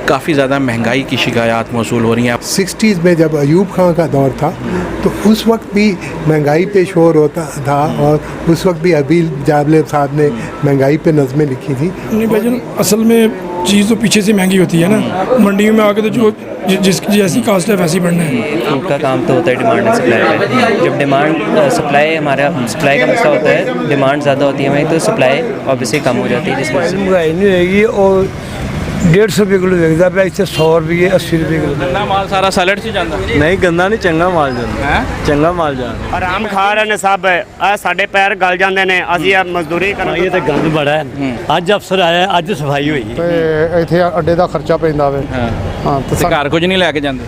काफ़ी ज़्यादा महंगाई की शिकायत मौसूल हो रही हैं। 60s में जब अयूब खान का दौर था तो उस वक्त भी महंगाई पे शोर होता था और उस वक्त भी अबील जाबले साहब ने महंगाई पे नज़में लिखी थी। नहीं भाईजान, असल में चीज़ तो पीछे से महंगी होती है ना, मंडियों में आके तो जो जिसकी जैसी कास्ट है वैसी बढ़ना है। फूड का काम तो होता है डिमांड एंड सप्लाई का। जब डिमांड सप्लाई हमारा सप्लाई का मसला होता है, डिमांड ज़्यादा होती है हमारी तो सप्लाई ऑब्वियसली कम हो जाती है, जिस वजह से महंगाई नहीं होगी। और 150 रुपये किलो विकता पे, इतने 100 रुपये 80 रुपये किलो। गंदा माल सारा सैलड से जाता नहीं गंदा नहीं, चंगा ਮਾਲ ਜਾਂਦਾ ਚੰਗਾ ਮਾਲ ਜਾਂਦਾ। ਆਰਾਮ ਖਾ ਰਹੇ ਨੇ ਸਭ, ਆ ਸਾਡੇ ਪੈਰ ਗਲ ਜਾਂਦੇ ਨੇ, ਅਸੀਂ ਆ ਮਜ਼ਦੂਰੀ ਕਰਨ। ਇਹ ਤਾਂ ਗੰਦ ਬੜਾ ਹੈ। ਅੱਜ ਅਫਸਰ ਆਇਆ, ਅੱਜ ਸਫਾਈ ਹੋਈ ਤੇ ਇੱਥੇ ਅੱਡੇ ਦਾ ਖਰਚਾ ਪੈਂਦਾ ਵੇ। हाँ तो घर कुछ नहीं लेके जाते।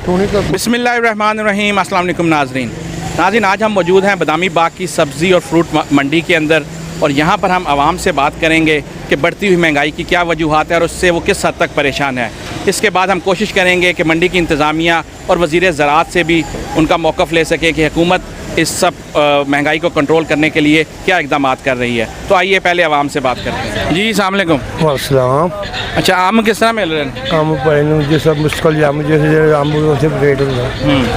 बिस्मिल्लाहिर्रहमानिर्रहीम, अस्सलाम वालेकुम नाज़रीन, आज हम मौजूद हैं बदामी बाग की सब्ज़ी और फ्रूट मंडी के अंदर और यहाँ पर हम आवाम से बात करेंगे कि बढ़ती हुई महंगाई की क्या वजूहात है और उससे वो किस हद तक परेशान है। इसके बाद हम कोशिश करेंगे कि मंडी की इंतज़ामिया और वज़ीर ज़राअत से भी उनका मौक़िफ़ ले सके कि हुकूमत इस सब महंगाई को कंट्रोल करने के लिए क्या इक़दाम कर रही है। तो आइए पहले आवाम से बात करते हैं। जी अस्सलाम वालेकुम। वालेकुम। अच्छा, आम किस तरह मिल रहे हैं? आम पड़े जो सब मुश्किल जाम जैसे आम से रेट होंगे।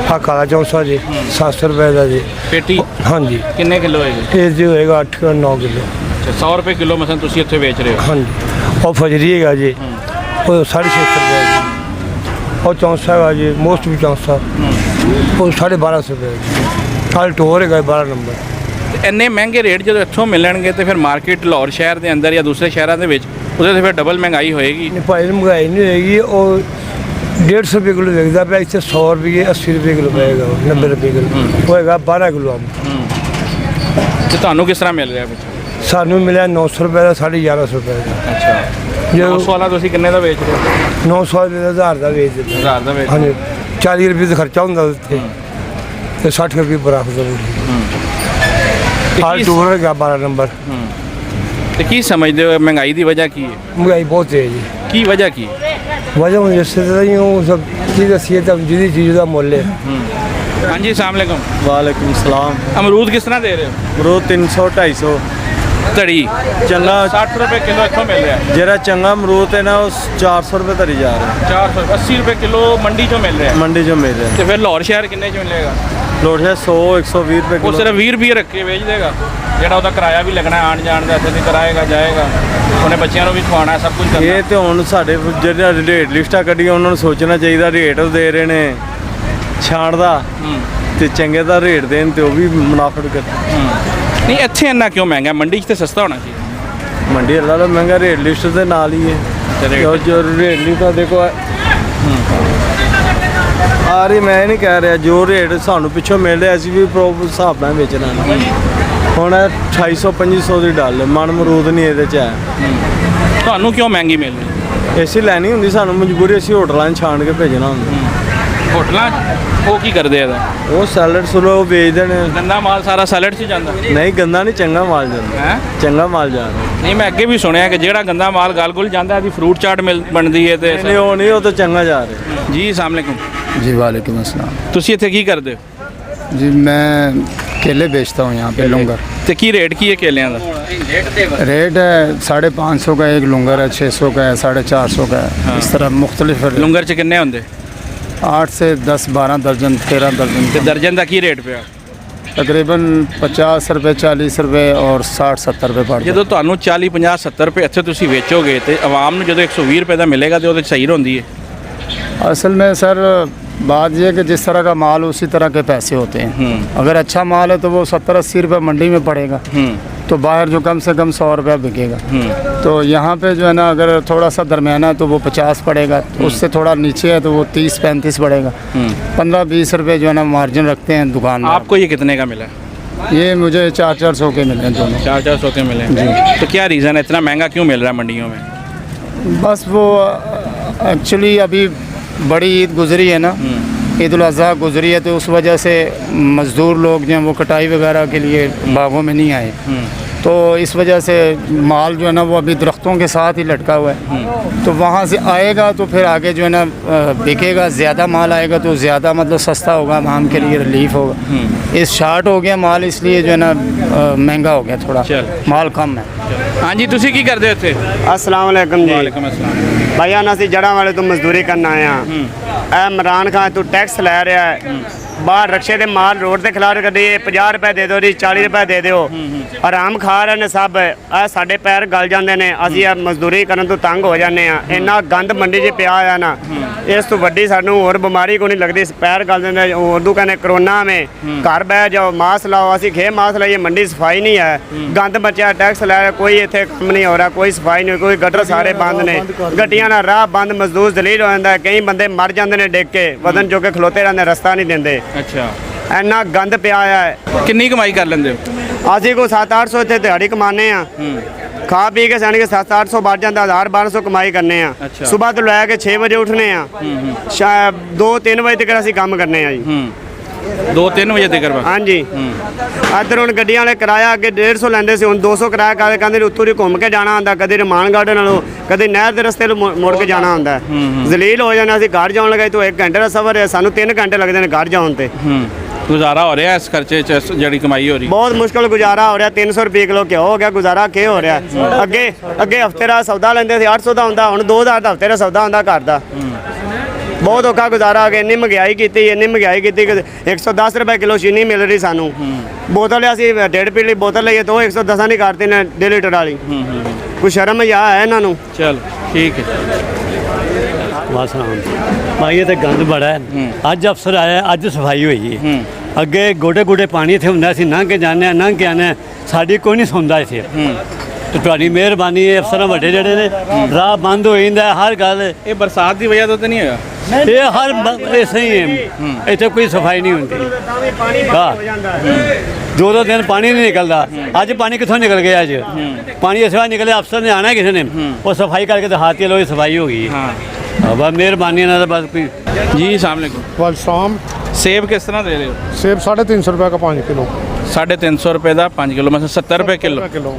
हाँ काला चौंसा जी 700 रुपये का जी पेटी। हाँ जी। कितने किलो है ये जो होएगा 8-9 किलो। 100 रुपये किलो मसलन तुम इतने बेच रहे हो? हाँ जी। और फजरी है जी वो 650 रुपये जी। और चौंसा है जी मोस्ट भी चौंसा वो 1250 रुपये। हाल टोर है 12 नंबर। ਇੰਨੇ ਮਹਿੰਗੇ ਰੇਟ ਜਦੋਂ ਇੱਥੋਂ ਮਿਲਣਗੇ ਤੇ ਫਿਰ ਮਾਰਕੀਟ ਲਾਹੌਰ ਸ਼ਹਿਰ ਦੇ ਅੰਦਰ ਜਾਂ ਦੂਸਰੇ ਸ਼ਹਿਰਾਂ ਦੇ ਵਿੱਚ ਉਹਦੇ ਤੇ ਫਿਰ ਡਬਲ ਮਹਿੰਗਾਈ ਹੋਏਗੀ। नहीं भाई महंगाई नहीं होएगी। और 150 रुपये किलो विकता पे, इतने 100 रुपये 80 रुपये किलो पड़ेगा। 90 रुपये किलो होएगा 12 किलो आम। ਤੇ ਤੁਹਾਨੂੰ ਕਿਸ ਤਰ੍ਹਾਂ ਮਿਲ ਰਿਹਾ ਵਿੱਚ? सानू मिला 900 रुपये का 1150 रुपये का। ਅੱਛਾ, जो ਉਸ ਵਾਲਾ ਤੁਸੀਂ ਕਿੰਨੇ ਦਾ ਵੇਚ ਰਹੇ ਹੋ? 900 रुपये का 1000 का बेच देते। 1000 ਦਾ ਵੇਚ। हाँ जी 40 रुपये का खर्चा होंगे उत्थे ते 60 रुपये बराबर जरूरी। हाल टूर है 12 नंबर। ਤੇ ਕੀ ਸਮਝਦੇ ਹੋ ਮਹਿੰਗਾਈ ਦੀ ਵਜ੍ਹਾ ਕੀ ਹੈ? महंगाई बहुत तेज है। ਕੀ ਵਜ੍ਹਾ ਕੀ? वजह मुझे इससे यूँ सब चीज़ दसी है तब जिदी चीज़ का मुल है। हाँ जी अस्सलाम वालेकुम। ਵਾਲੇਕੁਮ ਸਲਾਮ। अमरूद किस तरह दे रहे हो? ਅਮਰੂਦ 300-250 ਧੜੀ ਚੰਗਾ 60 रुपये किलो ਇੱਥੋਂ ਮਿਲ ਰਿਹਾ ਹੈ। ਜਿਹੜਾ ਚੰਗਾ ਅਮਰੂਦ ਹੈ ਨਾ ਉਹ 400 ਰੁਪਏ ਧਰੀ ਜਾ ਰਿਹਾ। 480 रुपये किलो मंडी चो मिल रहा है। ਮੰਡੀ 'ਚੋਂ ਮਿਲ ਰਿਹਾ। ਤੇ ਫਿਰ ਲਾਹੌਰ ਸ਼ਹਿਰ ਕਿੰਨੇ ਚ ਮਿਲੇਗਾ? ਲੋਟ ਹੈ 100-120 ਰੁਪਏ ਉਹ ਕਿਲੋ। ਸਿਰਫ 20 ਰੁਪਏ ਰੱਖ ਕੇ ਵੇਚ ਦੇਗਾ, ਜਿਹੜਾ ਉਹਦਾ ਕਿਰਾਇਆ ਵੀ ਲੱਗਣਾ ਆਣ ਜਾਣ ਦਾ, ਇੱਥੇ ਦੀ ਕਰਾਏਗਾ ਜਾਏਗਾ, ਉਹਨੇ ਬੱਚਿਆਂ ਨੂੰ ਵੀ ਖਵਾਉਣਾ, ਸਭ ਕੁਝ ਕਰਨਾ। ਇਹ ਤੇ ਹੁਣ ਸਾਡੇ ਜਿਹੜੇ ਰੇਟ ਲਿਸਟਾਂ ਕੱਢੀਆਂ ਉਹਨਾਂ ਨੂੰ ਸੋਚਣਾ ਚਾਹੀਦਾ। ਰੇਟ ਉਹ ਦੇ ਰਹੇ ਨੇ ਛਾਣ ਦਾ ਤੇ ਚੰਗੇ ਦਾ ਰੇਟ ਦੇਣ ਤੇ ਉਹ ਵੀ ਮੁਨਾਫਾ ਕਰ। ਨਹੀਂ ਇੱਥੇ ਇੰਨਾ ਕਿਉਂ ਮਹਿੰਗਾ? ਮੰਡੀ 'ਚ ਤੇ ਸਸਤਾ ਹੋਣਾ ਚਾਹੀਦਾ। ਮੰਡੀ ਵਾਲਾ ਮਹਿੰਗਾ ਰੇਟ ਲਿਸਟ ਦੇ ਨਾਲ ਹੀ ਹੈ। ਜੋ ਰੇਟ ਲਿਸਟ ਤਾਂ ਦੇਖੋ ਆ ਰਹੀ, ਮੈਂ ਨਹੀਂ ਕਹਿ ਰਿਹਾ ਜੋ ਰੇਟ ਸਾਨੂੰ ਪਿੱਛੋਂ ਮਿਲ ਰਿਹਾ ਅਸੀਂ ਵੀ ਪ੍ਰੋਪਰ ਹਿਸਾਬ ਨਾਲ ਵੇਚਣਾ। ਹੁਣ 250-2500 ਦੀ ਡਾਲ ਮਨ ਮਰੂਦ ਨਹੀਂ ਇਹਦੇ 'ਚ ਹੈ। ਤੁਹਾਨੂੰ ਕਿਉਂ ਮਹਿੰਗੀ ਮਿਲ ਰਹੀ? ਏਸੀ ਲੈਣੀ ਹੁੰਦੀ ਸਾਨੂੰ ਮਜਬੂਰੀ, ਅਸੀਂ ਹੋਟਲਾਂ 'ਚ ਛਾਣ ਕੇ ਭੇਜਣਾ ਹੁੰਦਾ। ਹੋਟਲਾਂ 'ਚ ਉਹ ਕੀ ਕਰਦੇ ਇਹਦਾ? ਉਹ ਸੈਲਡ ਸੁਲੋ ਵੇਚ ਦੇਣੇ। ਗੰਦਾ ਮਾਲ ਸਾਰਾ ਸੈਲਡ 'ਚ ਜਾਂਦਾ? ਨਹੀਂ ਗੰਦਾ ਨਹੀਂ, ਚੰਗਾ ਮਾਲ ਜਾਂਦਾ। ਹੈ ਚੰਗਾ ਮਾਲ ਜਾਂਦਾ। ਨਹੀਂ, ਮੈਂ ਅੱਗੇ ਵੀ ਸੁਣਿਆ ਕਿ ਜਿਹੜਾ ਗੰਦਾ ਮਾਲ ਗਲ-ਗੁਲ ਜਾਂਦਾ ਇਹਦੀ ਫਰੂਟ ਚਾਟ ਬਣਦੀ ਹੈ ਤੇ ਨਹੀਂ ਉਹ ਨਹੀਂ, ਉਹ ਤਾਂ ਚੰਗਾ ਜਾ ਰਿਹਾ। ਜੀ अस्सलाम वालेकुम। जी वालेकुम अस्सलाम। ਤੁਸੀਂ ਇੱਥੇ ਕੀ ਕਰਦੇ ਹੋ? जी मैं केले बेचता हूँ यहाँ पे लुंगर। ਤੇ ਕੀ ਰੇਟ ਕੀ ਹੈ ਕੇਲਿਆਂ ਦਾ? रेट है 550 का एक लुंगर है, 600 का है, 450 का है। इस तरह मुख्तलिफ ਲੰਗਰ 'ਚ ਕਿੰਨੇ ਹੁੰਦੇ? 8 से 10-12 दर्जन 13 दर्जन ਤੇ ਦਰਜਨ ਦਾ ਕੀ ਰੇਟ ਪਿਆ? तकरीबन 50 रुपये 40 रुपये और 60-70 रुपये पड़ ਜਦੋਂ ਤੁਹਾਨੂੰ 40 50 70 ਰੁਪਏ ਇੱਥੇ ਤੁਸੀਂ ਵੇਚੋਗੇ ਤੇ ਆਵਾਮ ਨੂੰ ਜਦੋਂ 120 ਰੁਪਏ ਦਾ ਮਿਲੇਗਾ ਤੇ ਉਹਦੇ 'ਚ ਸਹੀ ਹੁੰਦੀ ਹੈ। असल में सर बात यह कि जिस तरह का माल उसी तरह के पैसे होते हैं। अगर अच्छा माल है तो वो 70-80 रुपये मंडी में पड़ेगा, तो बाहर जो कम से कम 100 रुपया बिकेगा। तो यहाँ पे जो है ना अगर थोड़ा सा दरमियाना है तो वो 50 पड़ेगा, उससे थोड़ा नीचे है तो वो 30-35 पड़ेगा। 15-20 रुपये जो है ना मार्जिन रखते हैं दुकान में। आपको ये कितने का मिला? ये मुझे 400-400 के मिले हैं दोनों। 400 के मिले जी। तो क्या रीज़न है इतना महंगा क्यों मिल रहा है मंडियों में? बस वो एक्चुअली अभी बड़ी ईद गुजरी है ना, ईद उल अज़हा गुजरी है, तो उस वजह से मज़दूर लोग जो हैं वो कटाई वगैरह के लिए बागों में नहीं आए, तो इस वजह से माल जो है ना वो अभी दरख्तों के साथ ही लटका हुआ है। तो वहाँ से आएगा तो फिर आगे जो है ना बिकेगा, ज़्यादा माल आएगा तो ज़्यादा मतलब सस्ता होगा, आम के लिए रिलीफ होगा। इस शार्ट हो गया माल, इसलिए जो है ना महंगा हो गया, थोड़ा माल कम है। ਹਾਂਜੀ ਤੁਸੀਂ ਕੀ ਕਰਦੇ ਹੋ ਇੱਥੇ? ਅਸਲਾਮ ਵਾਲੇਕਮ ਜੀ। ਵਾਲੇਕੁਮ ਅਸਲਾਮ। ਭਾਈਆਨ ਅਸੀਂ ਜੜ੍ਹਾਂ ਵਾਲੇ ਤੋਂ ਮਜ਼ਦੂਰੀ ਕਰਨ ਆਏ ਆ। ਇਹ ਇਮਰਾਨ ਖਾਨ ਤੋਂ ਟੈਕਸ ਲੈ ਰਿਹਾ ਹੈ। ਬਾਹਰ ਰਕਸ਼ੇ ਦੇ ਮਾਲ ਰੋਡ ਤੇ ਖਿਲਾਰ ਕਰਦੇ 50 ਰੁਪਏ ਦੇ ਦਿਓ ਜੀ, 40 ਰੁਪਏ ਦੇ ਦਿਓ। ਆਰਾਮ ਖਾ ਰਹੇ ਨੇ ਸਭ। ਇਹ ਸਾਡੇ ਪੈਰ ਗਲ ਜਾਂਦੇ ਨੇ, ਅਸੀਂ ਇਹ ਮਜ਼ਦੂਰੀ ਕਰਨ ਤੋਂ ਤੰਗ ਹੋ ਜਾਂਦੇ ਆ। ਇੰਨਾ ਗੰਦ ਮੰਡੀ 'ਚ ਪਿਆ ਆ ਨਾ, ਇਸ ਤੋਂ ਵੱਡੀ ਸਾਨੂੰ ਹੋਰ ਬਿਮਾਰੀ ਕੋਈ ਨਹੀਂ ਲੱਗਦੀ। ਪੈਰ ਗਲ ਜਾਂਦੇ, ਉਰਦੂ ਕਹਿੰਦੇ ਕਰੋਨਾ में घर बह जाओ, मास्क लाओ। ਅਸੀਂ ਖੇ ਮਾਸਕ ਲਾਈਏ, ਮੰਡੀ ਸਫਾਈ ਨਹੀਂ ਹੈ, ਗੰਦ ਮਚਿਆ, ਟੈਕਸ ਲੈ, ਕੋਈ ਇੱਥੇ ਕੰਮ ਨਹੀਂ ਹੋ ਰਿਹਾ, ਕੋਈ ਸਫਾਈ ਨਹੀਂ, ਕੋਈ ਗਟਰ ਸਾਰੇ ਬੰਦ ਨੇ, ਗੱਡੀਆਂ ਦਾ ਰਾਹ ਬੰਦ, ਮਜ਼ਦੂਰ ਜ਼ਲੀਲ ਹੋ ਜਾਂਦਾ। ਕਈ ਬੰਦੇ ਮਰ ਜਾਂਦੇ ਨੇ ਡਿੱਗ ਕੇ, ਵਦਨ ਜੋ ਕੇ ਖਲੋਤੇ ਰਹਿੰਦੇ, ਰਸਤਾ ਨਹੀਂ ਦਿੰਦੇ। ਅੱਛਾ, ਇੰਨਾ ਗੰਦ ਪਿਆ ਹੈ। ਕਿੰਨੀ ਕਮਾਈ ਕਰ ਲੈਂਦੇ ਹੋ? ਅਸੀਂ ਕੋਈ 700-800 ਇੱਥੇ ਦਿਹਾੜੀ ਕਮਾਉਂਦੇ ਆ। ਖਾ ਪੀ ਕੇ ਸਾਡੀ 700-800 ਵੱਜ ਜਾਂਦਾ, 1000-1200 ਕਮਾਈ ਕਰਨੇ ਆ। ਅੱਛਾ। ਸਵੇਰ ਤੋਂ ਲੈ ਕੇ 6 ਵਜੇ ਉੱਠਨੇ ਆ, ਸ਼ਾਇਦ 2-3 ਵਜੇ ਤੱਕ ਅਸੀਂ ਕੰਮ ਕਰਨੇ ਆ ਜੀ। 2-3 ਵਜੇ ਤੱਕ ਕਰਵਾ? ਹਾਂਜੀ। ਇੱਧਰ ਹੁਣ ਗੱਡੀਆਂ ਵਾਲੇ ਕਿਰਾਇਆ ਅੱਗੇ 150 ਲੈਂਦੇ ਸੀ, ਹੁਣ 200 ਕਿਰਾਇਆ ਕਰਕੇ ਕਹਿੰਦੇ ਨੇ ਉੱਤੋਂ ਦੀ ਘੁੰਮ ਕੇ ਜਾਣਾ ਹੁੰਦਾ, ਕਦੇ ਰਮਾਨ ਗਾਰਡਨ ਨਾਲੋਂ, ਕਦੇ ਨਹਿਰ ਦੇ ਰਸਤੇ ਨੂੰ ਮੁੜ ਕੇ ਜਾਣਾ ਹੁੰਦਾ। ਜ਼ਲੀਲ ਹੋ ਜਾਣਾ। ਅਸੀਂ ਘਰ ਜਾਣ ਲੱਗੇ ਤਾਂ 1 ਘੰਟੇ ਦਾ ਸਫ਼ਰ ਹੈ, ਸਾਨੂੰ 3 ਘੰਟੇ ਲੱਗਦੇ ਨੇ ਘਰ ਜਾਣ ਤੇ। ਗੁਜ਼ਾਰਾ ਹੋ ਰਿਹਾ ਇਸ ਖਰਚੇ 'ਚ ਜਿਹੜੀ ਕਮਾਈ ਹੋ ਰਹੀ? ਬਹੁਤ ਮੁਸ਼ਕਲ ਗੁਜ਼ਾਰਾ ਹੋ ਰਿਹਾ। 300 ਰੁਪਏ ਕਿਲੋ ਘਿਓ ਹੋ ਗਿਆ, ਗੁਜ਼ਾਰਾ ਕੀ ਹੋ ਰਿਹਾ? ਅੱਗੇ ਹਫਤੇ ਦਾ ਸੌਦਾ ਲੈਂਦੇ ਸੀ, 800 ਦਾ ਹੁੰਦਾ, ਹੁਣ 2000 ਦਾ ਹਫਤੇ ਦਾ ਸੌਦਾ ਹੁੰਦਾ ਘਰ ਦਾ। ਬਹੁਤ ਔਖਾ ਗੁਜ਼ਾਰਾ ਹੋ ਗਿਆ। ਇੰਨੀ ਮਹਿੰਗਾਈ ਕੀਤੀ ਕਿ 110 ਰੁਪਏ ਕਿਲੋ ਚੀਨੀ ਮਿਲ ਰਹੀ ਸਾਨੂੰ। ਬੋਤਲ ਅਸੀਂ 1.5 ਪੀ ਲਈ ਬੋਤਲ ਲਈਏ ਤਾਂ 110 ਨਹੀਂ ਕਰਤੀ ਨੇ 1.5 ਲੀਟਰ ਵਾਲੀ। ਕੋਈ ਸ਼ਰਮ ਜਾਂ ਹੈ ਇਹਨਾਂ ਨੂੰ? ਚਲ ਠੀਕ ਹੈ। ਭਾਈ ਇਹ ਤਾਂ ਗੰਦ ਬੜਾ ਹੈ। ਅੱਜ ਅਫਸਰ ਆਇਆ, ਅੱਜ ਸਫਾਈ ਹੋਈ ਹੈ। ਅੱਗੇ ਗੋਡੇ ਗੋਡੇ ਪਾਣੀ ਇੱਥੇ ਹੁੰਦਾ ਸੀ, ਲੰਘ ਕੇ ਜਾਂਦੇ ਆ, ਲੰਘ ਕੇ ਆਉਂਦੇ ਆ, ਸਾਡੀ ਕੋਈ ਨਹੀਂ ਸੁਣਦਾ ਇੱਥੇ। ਤੇ ਤੁਹਾਡੀ ਮਿਹਰਬਾਨੀ ਹੈ, ਅਫਸਰਾਂ ਵੱਡੇ ਜਿਹੜੇ ਨੇ, ਰਾਹ ਬੰਦ ਹੋ ਜਾਂਦਾ ਹਰ ਗੱਲ। ਇਹ ਬਰਸਾਤ ਦੀ ਵਜ੍ਹਾ ਤੋਂ ਤਾਂ ਨਹੀਂ ਹੈਗਾ? ਇਹ ਹਰ ਇਹ ਸਹੀ ਹੈ, ਇੱਥੇ ਕੋਈ ਸਫਾਈ ਨਹੀਂ ਹੁੰਦੀ। ਦੋ ਦਿਨ ਪਾਣੀ ਨਹੀਂ ਨਿਕਲਦਾ। ਅੱਜ ਪਾਣੀ ਕਿੱਥੋਂ ਨਿਕਲ ਗਿਆ? ਅੱਜ ਪਾਣੀ ਇਸ ਵਾਰ ਨਿਕਲਿਆ, ਅਫਸਰ ਨੇ ਆਣਾ ਕਿਸੇ ਨੇ, ਉਹ ਸਫਾਈ ਕਰਕੇ ਦਿਖਾਤੀ, ਲੋ ਸਫਾਈ ਹੋ ਗਈ। ਬਸ ਮਿਹਰਬਾਨੀ ਇਹਨਾਂ ਦਾ ਬਸ ਕੋਈ। ਜੀ अस्सलाम वालेकुम। वालेकुम। सेब किस तरह दे रहे हो? सेब 350 रुपये का 5 किलो। 350 रुपए का 5 किलो, मतलब 70 रुपए किलो।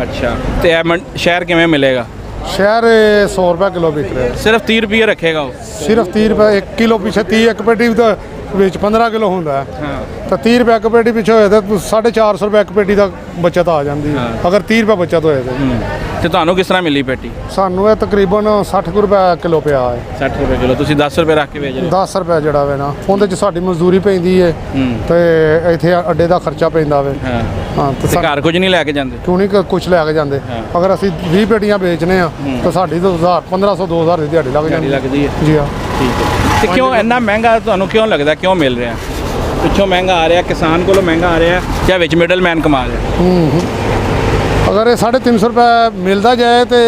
अच्छा, तो ਇਹ ਸ਼ਹਿਰ ਕਿਵੇਂ ਮਿਲੇਗਾ? शहर 100 रुपये किलो बिक रहे हैं। सिर्फ 30 रुपये रखेगा वो? सिर्फ 30 रुपये 1 किलो पीछे 30 एक पेटी तो ਵਿੱਚ 15 ਕਿਲੋ ਹੁੰਦਾ ਹੈ। ਤਾਂ 30 ਰੁਪਏ ਇੱਕ ਪੇਟੀ ਪਿੱਛੇ ਹੋਏ ਤਾਂ 450 ਰੁਪਏ ਇੱਕ ਪੇਟੀ ਦਾ ਬਚਤ ਆ ਜਾਂਦੀ ਹੈ, ਅਗਰ 30 ਰੁਪਏ ਬਚਤ ਹੋਏ ਤੇ ਤੁਹਾਨੂੰ ਕਿਸ ਤਰ੍ਹਾਂ ਮਿਲੀ ਪੇਟੀ? ਸਾਨੂੰ ਇਹ ਤਕਰੀਬਨ 60 ਰੁਪਏ ਕਿਲੋ ਪਿਆ ਹੈ। 60 ਰੁਪਏ ਕਿਲੋ। ਤੁਸੀਂ 10 ਰੁਪਏ ਰੱਖ ਕੇ ਵੇਚ ਰਹੇ ਹੋ? 10 ਰੁਪਏ ਜਿਹੜਾ ਵੇ ਨਾ, ਉਹਦੇ 'ਚ ਸਾਡੀ ਮਜ਼ਦੂਰੀ ਪੈਂਦੀ ਹੈ ਤੇ ਇੱਥੇ ਅੱਡੇ ਦਾ ਖਰਚਾ ਪੈਂਦਾ ਵੇ। ਹਾਂ, ਤੇ ਘਰ ਕੁਝ ਨਹੀਂ ਲੈ ਕੇ ਜਾਂਦੇ? ਕਿਉਂ ਨਹੀਂ ਕੁਝ ਲੈ ਕੇ ਜਾਂਦੇ। ਅਗਰ ਅਸੀਂ 20 ਪੇਟੀਆਂ ਵੇਚਨੇ ਆ ਤਾਂ ਸਾਡੀ ਤਾਂ 1500 2000 ਦੀ ਦਿਹਾੜੀ ਲੱਗ ਜਾਂਦੀ ਹੈ। ਜੀ ਹਾਂ। ਠੀਕ ਹੈ। ਤੇ ਕਿਉਂ ਇੰਨਾ ਮਹਿੰਗਾ ਤੁਹਾਨੂੰ ਕਿਉਂ ਲੱਗਦਾ, ਕਿਉਂ ਮਿਲ ਰਿਹਾ? ਪਿੱਛੋਂ ਮਹਿੰਗਾ ਆ ਰਿਹਾ, ਕਿਸਾਨ ਕੋਲੋਂ ਮਹਿੰਗਾ ਆ ਰਿਹਾ, ਜਾਂ ਵਿੱਚ ਮਿਡਲਮੈਨ ਕਮਾ ਰਿਹਾ? ਅਗਰ ਇਹ 350 ਰੁਪਏ ਮਿਲਦਾ ਜਾਏ ਤੇ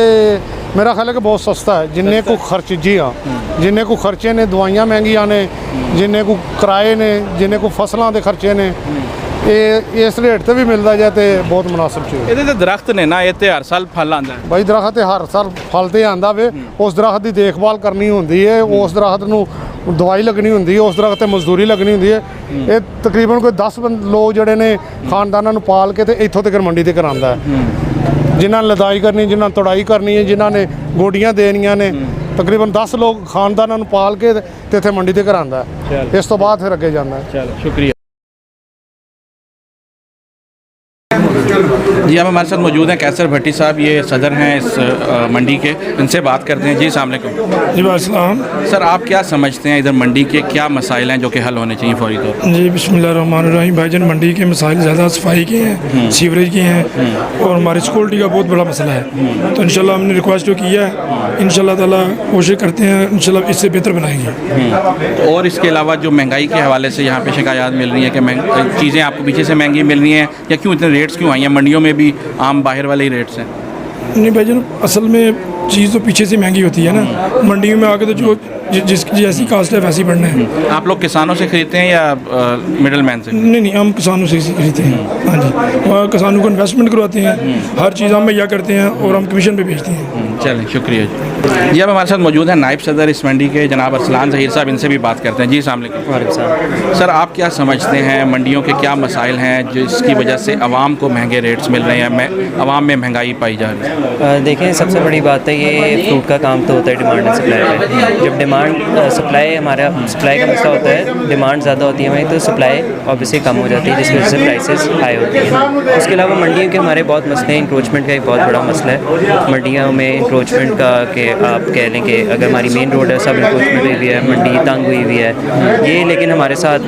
ਮੇਰਾ ਖਿਆਲ ਹੈ ਕਿ ਬਹੁਤ ਸਸਤਾ ਹੈ। ਜਿੰਨੇ ਕੋ ਖਰਚ ਜੀ ਹਾਂ, ਜਿੰਨੇ ਕੋ ਖਰਚੇ ਨੇ, ਦਵਾਈਆਂ ਮਹਿੰਗੀਆਂ ਨੇ, ਜਿੰਨੇ ਕੋ ਕਿਰਾਏ ਨੇ, ਜਿੰਨੇ ਕੋ ਫਸਲਾਂ ਦੇ ਖਰਚੇ ਨੇ, ਇਹ ਇਸ ਰੇਟ ਤੇ ਵੀ ਮਿਲਦਾ ਜਾਏ ਤੇ ਬਹੁਤ ਮੁਨਾਸਿਬ ਚੀਜ਼। ਇਹਦੇ ਤੇ ਦਰਖਤ ਨੇ ਨਾ, ਇਹ ਤੇ ਹਰ ਸਾਲ ਫਲ ਆਉਂਦਾ ਹੈ। ਬਾਈ ਦਰਖਤ ਤੇ ਹਰ ਸਾਲ ਫਲ ਤੇ ਆਂਦਾ ਵੇ, ਉਸ ਦਰਖਤ ਦੀ ਦੇਖਭਾਲ ਕਰਨੀ ਹੁੰਦੀ ਹੈ, ਉਸ ਦਰਖਤ ਨੂੰ ਦਵਾਈ ਲੱਗਣੀ ਹੁੰਦੀ ਹੈ, ਉਸ ਦਰਖਤ ਤੇ ਮਜ਼ਦੂਰੀ ਲੱਗਣੀ ਹੁੰਦੀ ਹੈ। ਇਹ ਤਕਰੀਬਨ ਕੋਈ 10 ਲੋਕ ਜਿਹੜੇ ਨੇ ਖਾਨਦਾਨਾਂ ਨੂੰ ਪਾਲ ਕੇ ਤੇ ਇੱਥੋਂ ਤੱਕ ਮੰਡੀ ਤੇ ਕਰਾਉਂਦਾ ਹੈ। ਜਿਨ੍ਹਾਂ ਨੇ ਲਦਾਈ ਕਰਨੀ, ਜਿਨ੍ਹਾਂ ਨੇ ਤੜਾਈ ਕਰਨੀ ਹੈ, ਜਿਨ੍ਹਾਂ ਨੇ ਗੋਡੀਆਂ ਦੇਣੀਆਂ ਨੇ, ਤਕਰੀਬਨ 10 ਲੋਕ ਖਾਨਦਾਨਾਂ ਨੂੰ ਪਾਲ ਕੇ ਤੇ ਇੱਥੇ ਮੰਡੀ ਤੇ ਕਰਾਉਂਦਾ ਹੈ। ਇਸ ਤੋਂ ਬਾਅਦ ਫਿਰ ਅੱਗੇ ਜਾਂਦਾ ਹੈ। चलो शुक्रिया जी। हम हमारे साथ मौजूद हैं कैसर भट्टी साहब, ये सदर हैं इस मंडी के, इनसे बात करते हैं। जी अस्सलाम वालेकुम। जी वालेकुम। सर आप क्या समझते हैं इधर मंडी के क्या मसाइल हैं जो कि हल होने चाहिए फौरी तौर पर? जी बिस्मिल्लाहिर्रहमानिर्रहीम। भाईजान मंडी के मसाइल ज़्यादा सफाई के हैं, सीवरेज के हैं, और हमारी सिक्योरिटी का बहुत बड़ा मसला है। तो इंशाल्लाह हमने रिक्वेस्ट जो किया है, इंशाल्लाह ताला कोशिश करते हैं, इंशाल्लाह इससे बेहतर बनाएंगे। और इसके अलावा जो महंगाई के हवाले से यहाँ पे शिकायत मिल रही है कि चीज़ें आपको पीछे से महंगी मिल रही हैं, या क्यों इतने रेट्स क्यों आई हैं? मंडियों में भी आम बाहर वाले ही रेट्स हैं? नहीं भाईजान, असल में चीज़ तो पीछे से महंगी होती है ना, मंडियों में आके तो जो जिसकी जैसी कास्ट है वैसी बढ़ना है। आप लोग किसानों से खरीदते हैं या मिडल मैन से? नहीं, हम किसानों से खरीदते हैं। हाँ जी, और किसानों को इन्वेस्टमेंट करवाते हैं, हर चीज़ हम मुहैया करते हैं और हम कमीशन पे बेचते हैं। चलें, शुक्रिया जी। अब हमारे साथ मौजूद हैं नायब सदर इस मंडी के जनाब अरसलान ज़हीर साहब, इनसे भी बात करते हैं। जी अस्सलाम वालेकुम। सर आप क्या समझते हैं मंडियों के क्या मसाइल हैं जिसकी वजह से आवाम को महंगे रेट्स मिल रहे हैं, आवाम में महंगाई पाई जा रही है? देखें, सबसे बड़ी बात है है ये फ्रूट का काम तो होता है डिमांड एंड सप्लाई पे। जब डिमांड सप्लाई हमारा सप्लाई का मसला होता है, डिमांड ज़्यादा होती है हमारी तो सप्लाई ऑब्वियसली कम हो जाती है, जिसकी वजह से प्राइसेस हाई होती हैं। उसके अलावा मंडियों के हमारे बहुत मसले हैं, इंक्रोचमेंट का एक बहुत बड़ा मसला है मंडियों में इंक्रोचमेंट का, कि आप कह लें कि अगर हमारी मेन रोड है सब इंक्रोचमेंट हुई हुई है, मंडी तंग हुई हुई है ये। लेकिन हमारे साथ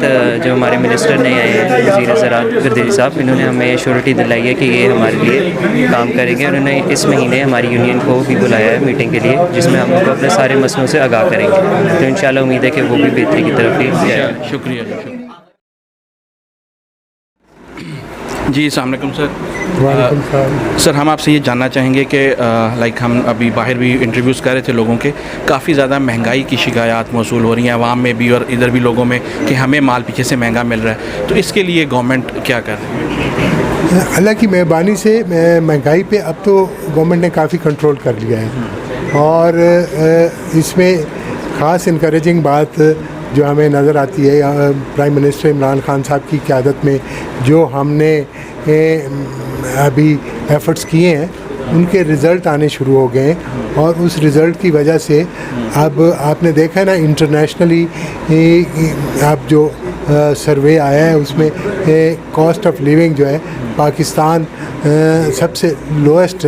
जो हमारे मिनिस्टर ने आए हैं वज़ीर ज़राअत गर्देरी साहब, इन्होंने हमें श्योरिटी दिलाई है कि ये हमारे लिए काम करेंगे। उन्होंने इस महीने हमारी यूनियन को भी बुलाया है मीटिंग के लिए, जिसमें हम उनको अपने सारे मसलों से आगाह करेंगे। तो इंशाल्लाह उम्मीद है कि वो भी बेहतरी की तरफ ही जाएगा। शुक्रिया जी। अस्सलाम वालेकुम सर। सर हम आपसे ये जानना चाहेंगे कि लाइक हम अभी बाहर भी इंटरव्यूज़ कर रहे थे लोगों के, काफ़ी ज़्यादा महंगाई की शिकायत मौसूल हो रही हैं आवाम में भी और इधर भी लोगों में कि हमें माल पीछे से महंगा मिल रहा है, तो इसके लिए गवर्नमेंट क्या कर रही है? अल्लाह की मेहरबानी से महंगाई पे अब तो गवर्नमेंट ने काफ़ी कंट्रोल कर लिया है और इसमें ख़ास इनकरेजिंग बात जो हमें नज़र आती है प्राइम मिनिस्टर इमरान खान साहब की क़यादत में जो हमने अभी एफ़र्ट्स किए हैं उनके रिज़ल्ट आने शुरू हो गए हैं और उस रिज़ल्ट की वजह से अब आपने देखा है ना इंटरनेशनली अब जो सर्वे आया है उसमें कॉस्ट ऑफ लिविंग जो है पाकिस्तान सबसे लोएस्ट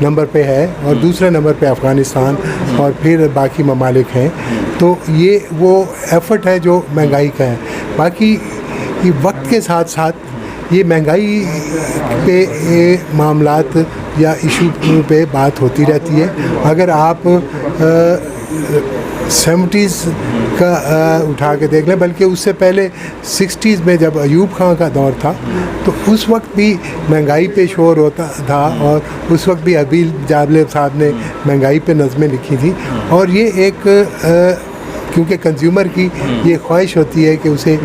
नंबर पे है और दूसरे नंबर पे अफ़गानिस्तान और फिर बाकी ममालिक हैं। तो ये वो एफ़र्ट है जो महंगाई का है। बाकी ये वक्त के साथ साथ ये महंगाई पे मामलात या इशू पे बात होती रहती है। अगर आप 70s का उठा के देख लें, बल्कि उससे पहले 60s में जब अयूब खान का दौर था तो उस वक्त भी महंगाई पे शोर होता था और उस वक्त भी अबील जाबले साहब ने महंगाई पे नज़में लिखी थी। और ये एक क्योंकि कंज्यूमर की ये ख्वाहिश होती है कि उसे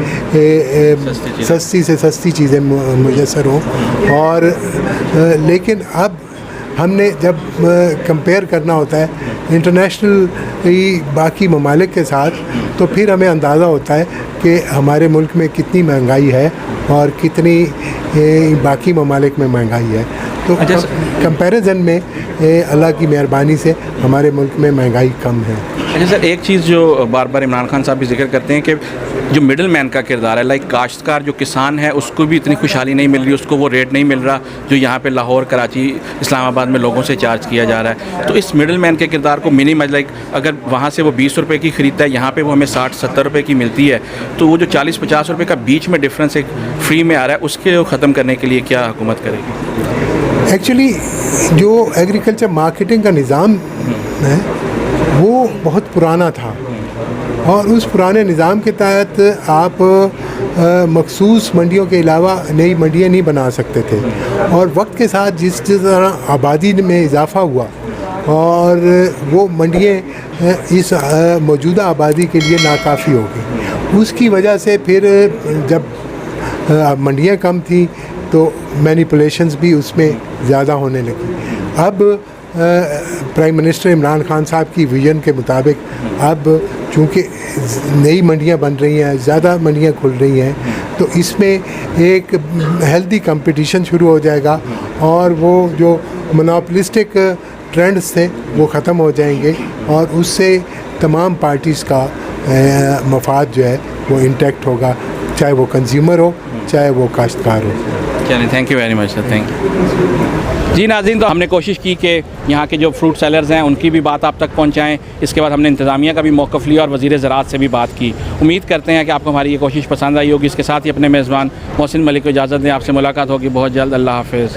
सस्ती से सस्ती चीज़ें मुयसर हों और लेकिन अब हमने जब कंपेयर करना होता है इंटरनेशनल बाकी ममालिक के साथ तो फिर हमें अंदाज़ा होता है कि हमारे मुल्क में कितनी महंगाई है और कितनी बाकी ममालिक में महंगाई है। तो कंपैरिजन में अल्लाह की मेहरबानी से हमारे मुल्क में महंगाई कम है। अच्छा सर, एक चीज़ जो बार बार इमरान खान साहब भी जिक्र करते हैं कि जो मिडिल मैन का किरदार है, लाइक काश्तकार जो किसान है उसको भी इतनी खुशहाली नहीं मिल रही, उसको वो रेट नहीं मिल रहा जो यहाँ पे लाहौर, कराची, इस्लामाबाद में लोगों से चार्ज किया जा रहा है। तो इस मिडिल मैन के किरदार को मिनिमम लाइक अगर वहाँ से वो 20 रुपये की ख़रीदता है, यहाँ पे वो हमें 60-70 रुपये की मिलती है, तो वो जो 40-50 रुपये का बीच में डिफरेंस एक फ्री में आ रहा है उसके ख़त्म करने के लिए क्या हुकूमत करेगी? एक्चुअली जो एग्रीकल्चर मार्केटिंग का निज़ाम है वो बहुत पुराना था और उस पुराने निज़ाम के तहत आप मखसूस मंडियों के अलावा नई मंडियाँ नहीं बना सकते थे और वक्त के साथ जिस तरह आबादी में इजाफ़ा हुआ और वो मंडियाँ इस मौजूदा आबादी के लिए नाकाफ़ी हो गई, उसकी वजह से फिर जब मंडियाँ कम थी तो मैनिपुलेशंस भी उसमें ज़्यादा होने लगी। अब प्राइम मिनिस्टर इमरान खान साहब की विज़न के मुताबिक अब चूँकि नई मंडियाँ बन रही हैं, ज़्यादा मंडियाँ खुल रही हैं, तो इसमें एक हेल्दी कंपटीशन शुरू हो जाएगा और वो जो मोनोपोलिस्टिक ट्रेंड्स थे वो ख़त्म हो जाएंगे और उससे तमाम पार्टीज़ का मफाद जो है वो इंटैक्ट होगा, चाहे वो कंज्यूमर हो चाहे वो काश्तकार हो। चलिए, thank you very much sir, thank you. जी नाज़रीन, तो हमने कोशिश की कि यहाँ के जो फ्रूट सेलर्स हैं उनकी भी बात आप तक पहुँचाएँ। इसके बाद हमने इंतज़ामिया का भी मौक़िफ़ लिया और वज़ीर ज़राअत से भी बात की। उम्मीद करते हैं कि आपको हमारी ये कोशिश पसंद आई होगी। इसके साथ ही अपने मेज़बान मोहसिन मलिक को इजाज़त दें, आपसे मुलाकात होगी बहुत जल्द। अल्लाह हाफ़िज़।